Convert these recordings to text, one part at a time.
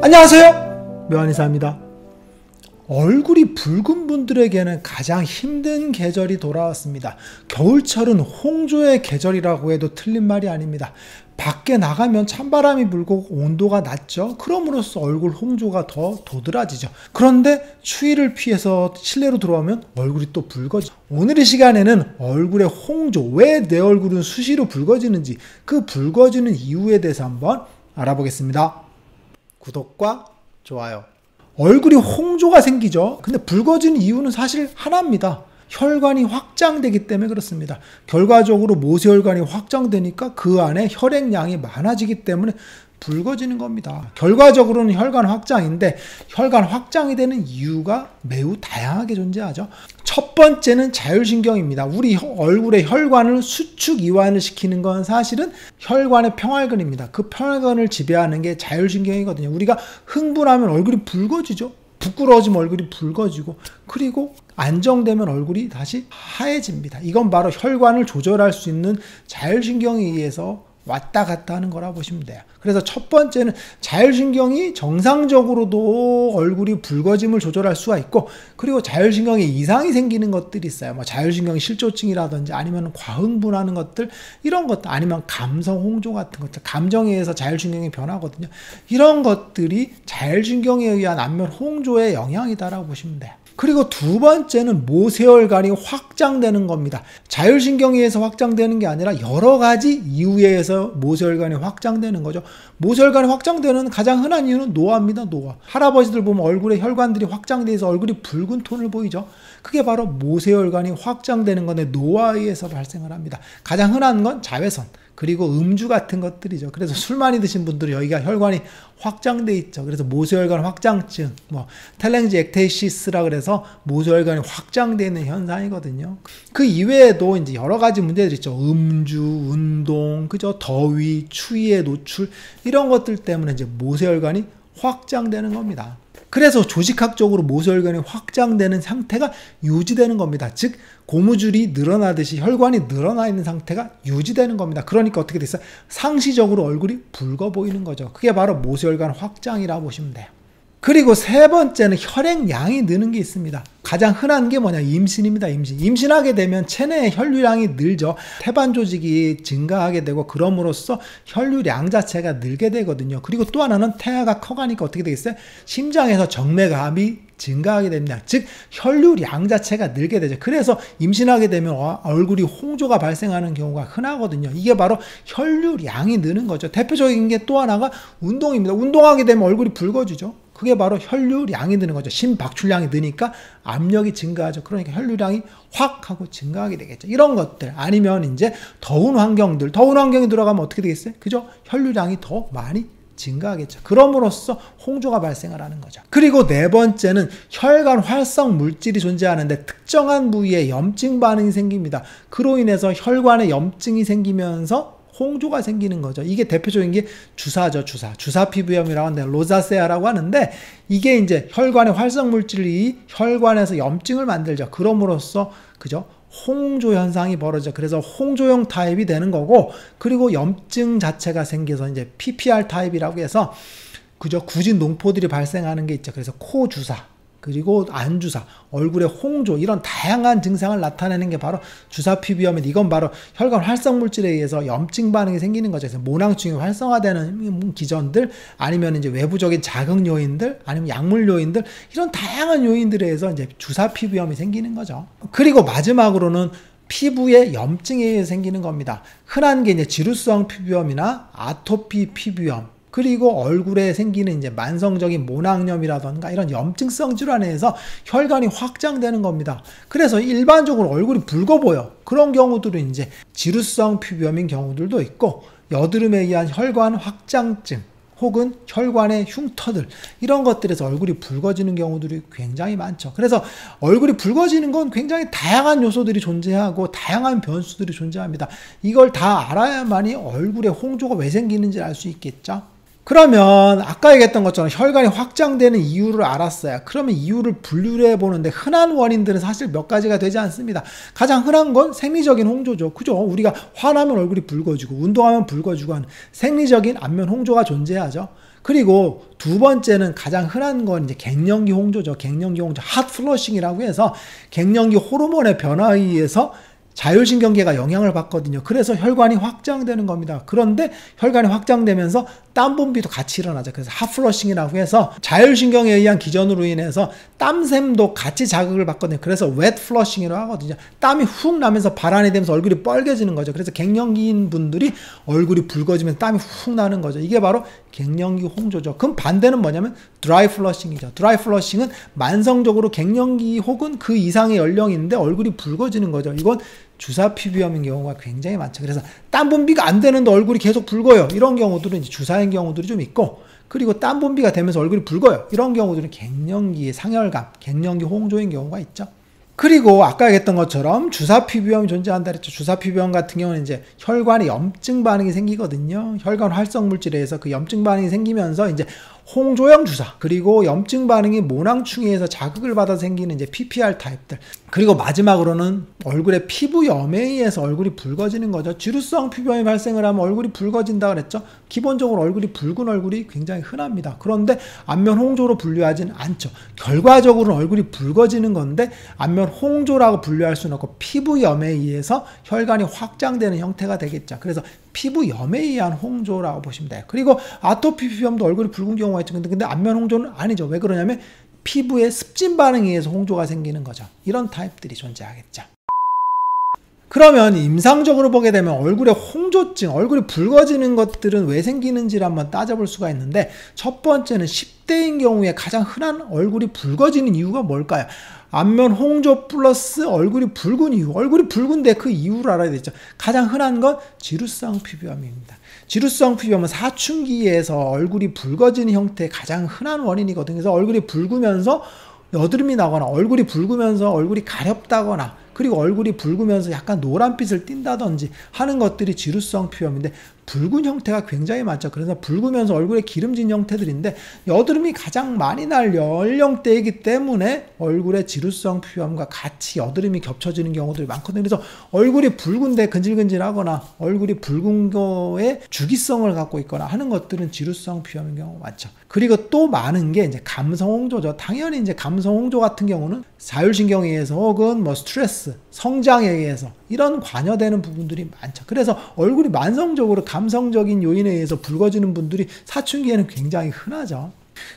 안녕하세요, 묘한의사입니다. 얼굴이 붉은 분들에게는 가장 힘든 계절이 돌아왔습니다. 겨울철은 홍조의 계절이라고 해도 틀린 말이 아닙니다. 밖에 나가면 찬바람이 불고 온도가 낮죠. 그럼으로써 얼굴 홍조가 더 도드라지죠. 그런데 추위를 피해서 실내로 들어오면 얼굴이 또 붉어지죠. 오늘 이 시간에는 얼굴의 홍조, 왜 내 얼굴은 수시로 붉어지는지, 그 붉어지는 이유에 대해서 한번 알아보겠습니다. 구독과 좋아요. 얼굴이 홍조가 생기죠. 근데 붉어지는 이유는 사실 하나입니다. 혈관이 확장되기 때문에 그렇습니다. 결과적으로 모세혈관이 확장되니까 그 안에 혈액량이 많아지기 때문에 붉어지는 겁니다. 결과적으로는 혈관 확장인데, 혈관 확장이 되는 이유가 매우 다양하게 존재하죠. 첫 번째는 자율신경입니다. 우리 얼굴의 혈관을 수축 이완을 시키는 건 사실은 혈관의 평활근입니다. 그 평활근을 지배하는 게 자율신경이거든요. 우리가 흥분하면 얼굴이 붉어지죠. 부끄러워지면 얼굴이 붉어지고, 그리고 안정되면 얼굴이 다시 하얘집니다. 이건 바로 혈관을 조절할 수 있는 자율신경에 의해서 왔다 갔다 하는 거라 보시면 돼요. 그래서 첫 번째는 자율신경이 정상적으로도 얼굴이 붉어짐을 조절할 수가 있고, 그리고 자율신경에 이상이 생기는 것들이 있어요. 뭐 자율신경 실조증이라든지, 아니면 과흥분하는 것들, 이런 것들, 아니면 감성 홍조 같은 것들, 감정에 의해서 자율신경이 변하거든요. 이런 것들이 자율신경에 의한 안면 홍조의 영향이다라고 보시면 돼요. 그리고 두 번째는 모세혈관이 확장되는 겁니다. 자율신경에 의해서 확장되는 게 아니라 여러 가지 이유에 의해서 모세혈관이 확장되는 거죠. 모세혈관이 확장되는 가장 흔한 이유는 노화입니다. 노화. 할아버지들 보면 얼굴에 혈관들이 확장돼서 얼굴이 붉은 톤을 보이죠. 그게 바로 모세혈관이 확장되는 건데 노화에 의해서 발생을 합니다. 가장 흔한 건 자외선, 그리고 음주 같은 것들이죠. 그래서 술 많이 드신 분들은 여기가 혈관이 확장돼 있죠. 그래서 모세혈관 확장증, 텔랭지 액테이시스라 그래서 모세혈관이 확장되어 있는 현상이거든요. 그 이외에도 이제 여러 가지 문제들이 있죠. 음주, 운동, 그죠? 더위, 추위에 노출, 이런 것들 때문에 이제 모세혈관이 확장되는 겁니다. 그래서 조직학적으로 모세혈관이 확장되는 상태가 유지되는 겁니다. 즉 고무줄이 늘어나듯이 혈관이 늘어나 있는 상태가 유지되는 겁니다. 그러니까 어떻게 됐어요? 상시적으로 얼굴이 붉어 보이는 거죠. 그게 바로 모세혈관 확장이라고 보시면 돼요. 그리고 세 번째는 혈액량이 느는 게 있습니다. 가장 흔한 게 뭐냐? 임신입니다. 임신하게 되면 체내의 혈류량이 늘죠. 태반 조직이 증가하게 되고, 그럼으로써 혈류량 자체가 늘게 되거든요. 그리고 또 하나는 태아가 커가니까 어떻게 되겠어요? 심장에서 정맥압이 증가하게 됩니다. 즉 혈류량 자체가 늘게 되죠. 그래서 임신하게 되면 얼굴이 홍조가 발생하는 경우가 흔하거든요. 이게 바로 혈류량이 느는 거죠. 대표적인 게 또 하나가 운동입니다. 운동하게 되면 얼굴이 붉어지죠. 그게 바로 혈류량이 느는 거죠. 심박출량이 느니까 압력이 증가하죠. 그러니까 혈류량이 확 하고 증가하게 되겠죠. 이런 것들, 아니면 이제 더운 환경이 들어가면 어떻게 되겠어요? 그죠? 혈류량이 더 많이 증가하겠죠. 그럼으로써 홍조가 발생을 하는 거죠. 그리고 네 번째는 혈관 활성 물질이 존재하는데 특정한 부위에 염증 반응이 생깁니다. 그로 인해서 혈관에 염증이 생기면서 홍조가 생기는 거죠. 이게 대표적인 게 주사죠. 주사 피부염이라고 하는데, 로자세아라고 하는데, 이게 이제 혈관의 활성 물질이 혈관에서 염증을 만들죠. 그럼으로써 그죠? 홍조 현상이 벌어져. 그래서 홍조형 타입이 되는 거고, 그리고 염증 자체가 생겨서 이제 PPR 타입이라고 해서 그죠? 굳은 농포들이 발생하는 게 있죠. 그래서 코 주사, 그리고 안주사, 얼굴에 홍조, 이런 다양한 증상을 나타내는 게 바로 주사 피부염인데, 이건 바로 혈관 활성 물질에 의해서 염증 반응이 생기는 거죠. 그래서 모낭충이 활성화되는 기전들, 아니면 이제 외부적인 자극 요인들, 아니면 약물 요인들, 이런 다양한 요인들에 의해서 이제 주사 피부염이 생기는 거죠. 그리고 마지막으로는 피부에 염증에 의해 생기는 겁니다. 흔한 게 이제 지루성 피부염이나 아토피 피부염, 그리고 얼굴에 생기는 이제 만성적인 모낭염이라던가 이런 염증성 질환에 의해서 혈관이 확장되는 겁니다. 그래서 일반적으로 얼굴이 붉어 보여. 그런 경우들은 이제 지루성 피부염인 경우들도 있고, 여드름에 의한 혈관 확장증, 혹은 혈관의 흉터들, 이런 것들에서 얼굴이 붉어지는 경우들이 굉장히 많죠. 그래서 얼굴이 붉어지는 건 굉장히 다양한 요소들이 존재하고 다양한 변수들이 존재합니다. 이걸 다 알아야만이 얼굴에 홍조가 왜 생기는지 알 수 있겠죠. 그러면 아까 얘기했던 것처럼 혈관이 확장되는 이유를 알았어요. 그러면 이유를 분류를 해보는데 흔한 원인들은 사실 몇 가지가 되지 않습니다. 가장 흔한 건 생리적인 홍조죠. 그죠? 우리가 화나면 얼굴이 붉어지고 운동하면 붉어지고 하는 생리적인 안면 홍조가 존재하죠. 그리고 두 번째는 가장 흔한 건 이제 갱년기 홍조죠. 갱년기 홍조, 핫 플러싱이라고 해서 갱년기 호르몬의 변화에 의해서 자율신경계가 영향을 받거든요. 그래서 혈관이 확장되는 겁니다. 그런데 혈관이 확장되면서 땀 분비도 같이 일어나죠. 그래서 핫플러싱이라고 해서 자율신경에 의한 기전으로 인해서 땀샘도 같이 자극을 받거든요. 그래서 웻 플러싱이라고 하거든요. 땀이 훅 나면서 발안이 되면서 얼굴이 빨개지는 거죠. 그래서 갱년기인 분들이 얼굴이 붉어지면서 땀이 훅 나는 거죠. 이게 바로 갱년기 홍조죠. 그럼 반대는 뭐냐면 드라이 플러싱이죠. 드라이 플러싱은 만성적으로 갱년기 혹은 그 이상의 연령인데 얼굴이 붉어지는 거죠. 이건 주사 피부염인 경우가 굉장히 많죠. 그래서 땀 분비가 안 되는데 얼굴이 계속 붉어요. 이런 경우들은 이제 주사인 경우들이 좀 있고, 그리고 땀 분비가 되면서 얼굴이 붉어요. 이런 경우들은 갱년기의 상열감, 갱년기 홍조인 경우가 있죠. 그리고 아까 얘기했던 것처럼 주사 피부염이 존재한다 그랬죠. 주사 피부염 같은 경우는 이제 혈관에 염증 반응이 생기거든요. 혈관 활성 물질에 의해서 그 염증 반응이 생기면서 이제 홍조형 주사, 그리고 염증 반응이 모낭충에 의해서 자극을 받아 생기는 이제 PPR 타입들, 그리고 마지막으로는 얼굴의 피부염에 의해서 얼굴이 붉어지는 거죠. 지루성 피부염이 발생을 하면 얼굴이 붉어진다 그랬죠. 기본적으로 얼굴이 붉은 얼굴이 굉장히 흔합니다. 그런데 안면 홍조로 분류하지는 않죠. 결과적으로는 얼굴이 붉어지는 건데 안면 홍조라고 분류할 수는 없고 피부염에 의해서 혈관이 확장되는 형태가 되겠죠. 그래서 피부염에 의한 홍조라고 보시면 돼요. 그리고 아토피 피부염도 얼굴이 붉은 경우가 있죠. 근데 안면 홍조는 아니죠. 왜 그러냐면 피부의 습진 반응에 의해서 홍조가 생기는 거죠. 이런 타입들이 존재하겠죠. 그러면 임상적으로 보게 되면 얼굴에 홍조증, 얼굴이 붉어지는 것들은 왜 생기는지를 한번 따져볼 수가 있는데, 첫 번째는 10대인 경우에 가장 흔한 얼굴이 붉어지는 이유가 뭘까요? 안면 홍조 플러스 얼굴이 붉은 이유, 얼굴이 붉은데 그 이유를 알아야 되죠. 가장 흔한 건 지루성 피부염입니다. 지루성 피부염은 사춘기에서 얼굴이 붉어지는 형태의 가장 흔한 원인이거든요. 그래서 얼굴이 붉으면서 여드름이 나거나 얼굴이 붉으면서 얼굴이 가렵다거나 그리고 얼굴이 붉으면서 약간 노란빛을 띈다든지 하는 것들이 지루성 피부염인데, 붉은 형태가 굉장히 많죠. 그래서 붉으면서 얼굴에 기름진 형태들인데 여드름이 가장 많이 날 연령대이기 때문에 얼굴에 지루성 피부염과 같이 여드름이 겹쳐지는 경우들이 많거든요. 그래서 얼굴이 붉은데 근질근질하거나 얼굴이 붉은 거에 주기성을 갖고 있거나 하는 것들은 지루성 피부염인 경우가 많죠. 그리고 또 많은 게 이제 감성 홍조죠. 당연히 이제 감성 홍조 같은 경우는 자율신경에 의해서 혹은 뭐 스트레스, 성장에 의해서 이런 관여되는 부분들이 많죠. 그래서 얼굴이 만성적으로 감성적인 요인에 의해서 붉어지는 분들이 사춘기에는 굉장히 흔하죠.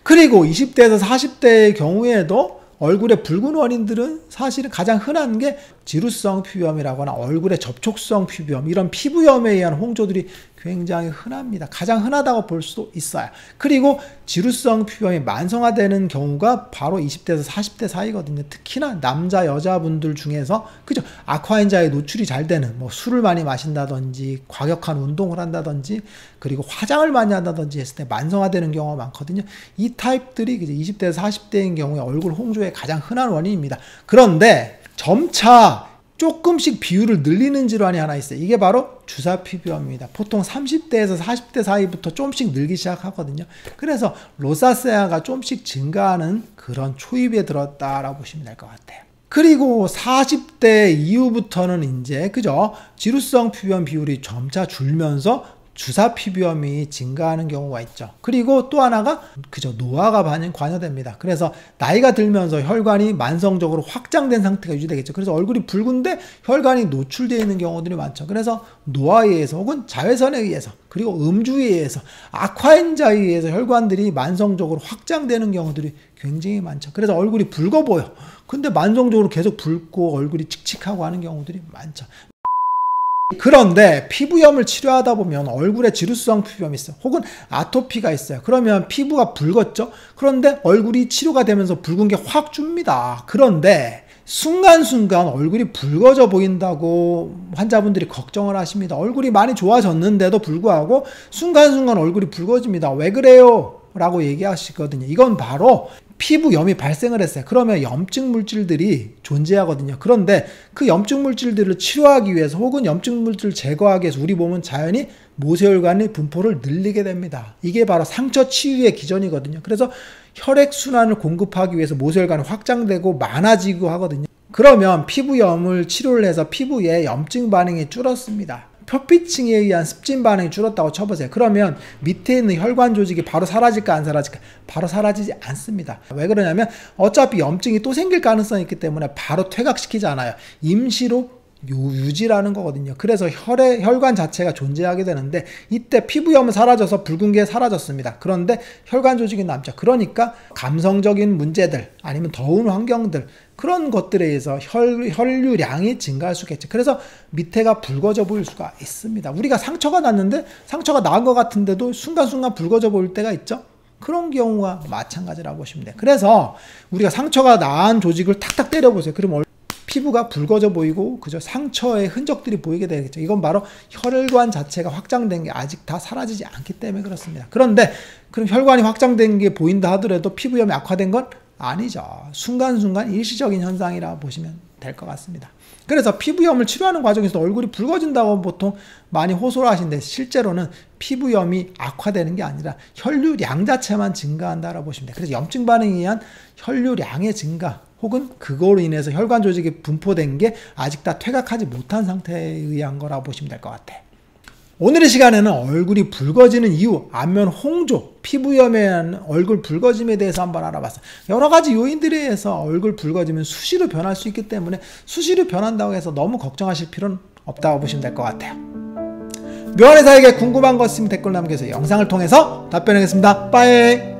그리고 20대에서 40대의 경우에도 얼굴의 붉은 원인들은 사실은 가장 흔한 게 지루성 피부염이라거나 얼굴의 접촉성 피부염, 이런 피부염에 의한 홍조들이 굉장히 흔합니다. 가장 흔하다고 볼 수도 있어요. 그리고 지루성 피부염이 만성화되는 경우가 바로 20대에서 40대 사이거든요. 특히나 남자 여자분들 중에서 그죠, 아쿠아인자에 노출이 잘 되는, 뭐 술을 많이 마신다든지 과격한 운동을 한다든지 그리고 화장을 많이 한다든지 했을 때 만성화되는 경우가 많거든요. 이 타입들이 이제 20대에서 40대인 경우에 얼굴 홍조의 가장 흔한 원인입니다. 그런데 점차 조금씩 비율을 늘리는 질환이 하나 있어요. 이게 바로 주사 피부염입니다. 보통 30대에서 40대 사이부터 조금씩 늘기 시작하거든요. 그래서 로사세아가 조금씩 증가하는 그런 초입에 들었다라고 보시면 될 것 같아요. 그리고 40대 이후부터는 이제 그죠, 지루성 피부염 비율이 점차 줄면서 주사 피부염이 증가하는 경우가 있죠. 그리고 또 하나가 그저 노화가 관여됩니다. 그래서 나이가 들면서 혈관이 만성적으로 확장된 상태가 유지되겠죠. 그래서 얼굴이 붉은데 혈관이 노출되어 있는 경우들이 많죠. 그래서 노화에 의해서 혹은 자외선에 의해서 그리고 음주에 의해서 아쿠아인자에 의해서 혈관들이 만성적으로 확장되는 경우들이 굉장히 많죠. 그래서 얼굴이 붉어 보여. 근데 만성적으로 계속 붉고 얼굴이 칙칙하고 하는 경우들이 많죠. 그런데 피부염을 치료하다 보면 얼굴에 지루성 피부염이 있어요. 혹은 아토피가 있어요. 그러면 피부가 붉었죠. 그런데 얼굴이 치료가 되면서 붉은 게 확 줍니다. 그런데 순간순간 얼굴이 붉어져 보인다고 환자분들이 걱정을 하십니다. 얼굴이 많이 좋아졌는데도 불구하고 순간순간 얼굴이 붉어집니다. 왜 그래요? 라고 얘기하시거든요. 이건 바로 피부염이 발생을 했어요. 그러면 염증 물질들이 존재하거든요. 그런데 그 염증 물질들을 치료하기 위해서 혹은 염증 물질을 제거하기 위해서 우리 몸은 자연히 모세혈관의 분포를 늘리게 됩니다. 이게 바로 상처 치유의 기전이거든요. 그래서 혈액순환을 공급하기 위해서 모세혈관이 확장되고 많아지고 하거든요. 그러면 피부염을 치료를 해서 피부의 염증 반응이 줄었습니다. 표피층에 의한 습진 반응이 줄었다고 쳐보세요. 그러면 밑에 있는 혈관 조직이 바로 사라질까 안 사라질까? 바로 사라지지 않습니다. 왜 그러냐면 어차피 염증이 또 생길 가능성이 있기 때문에 바로 퇴각시키지 않아요. 임시로 유지라는 거거든요. 그래서 혈관 자체가 존재하게 되는데 이때 피부염은 사라져서 붉은 게 사라졌습니다. 그런데 혈관 조직이 남죠. 그러니까 감성적인 문제들 아니면 더운 환경들 그런 것들에 의해서 혈류량이 증가할 수가 있죠. 그래서 밑에가 붉어져 보일 수가 있습니다. 우리가 상처가 났는데 상처가 나은 것 같은데도 순간순간 붉어져 보일 때가 있죠. 그런 경우가 마찬가지라고 보시면 돼요. 그래서 우리가 상처가 난 조직을 탁탁 때려보세요. 그럼 피부가 붉어져 보이고 그저 상처의 흔적들이 보이게 되겠죠. 이건 바로 혈관 자체가 확장된 게 아직 다 사라지지 않기 때문에 그렇습니다. 그런데 그럼 혈관이 확장된 게 보인다 하더라도 피부염이 악화된 건 아니죠. 순간순간 일시적인 현상이라 보시면 될 것 같습니다. 그래서 피부염을 치료하는 과정에서 얼굴이 붉어진다고 보통 많이 호소를 하시는데 실제로는 피부염이 악화되는 게 아니라 혈류량 자체만 증가한다고 보시면 돼요. 그래서 염증 반응에 의한 혈류량의 증가 혹은 그거로 인해서 혈관 조직이 분포된 게 아직 다 퇴각하지 못한 상태에 의한 거라고 보시면 될 것 같아요. 오늘의 시간에는 얼굴이 붉어지는 이유, 안면 홍조, 피부염에 의한 얼굴 붉어짐에 대해서 한번 알아봤어요. 여러 가지 요인들에 의해서 얼굴 붉어지면 수시로 변할 수 있기 때문에 수시로 변한다고 해서 너무 걱정하실 필요는 없다고 보시면 될 것 같아요. 묘한의사에게 궁금한 거 있으면 댓글 남겨주세요. 영상을 통해서 답변하겠습니다. 빠이.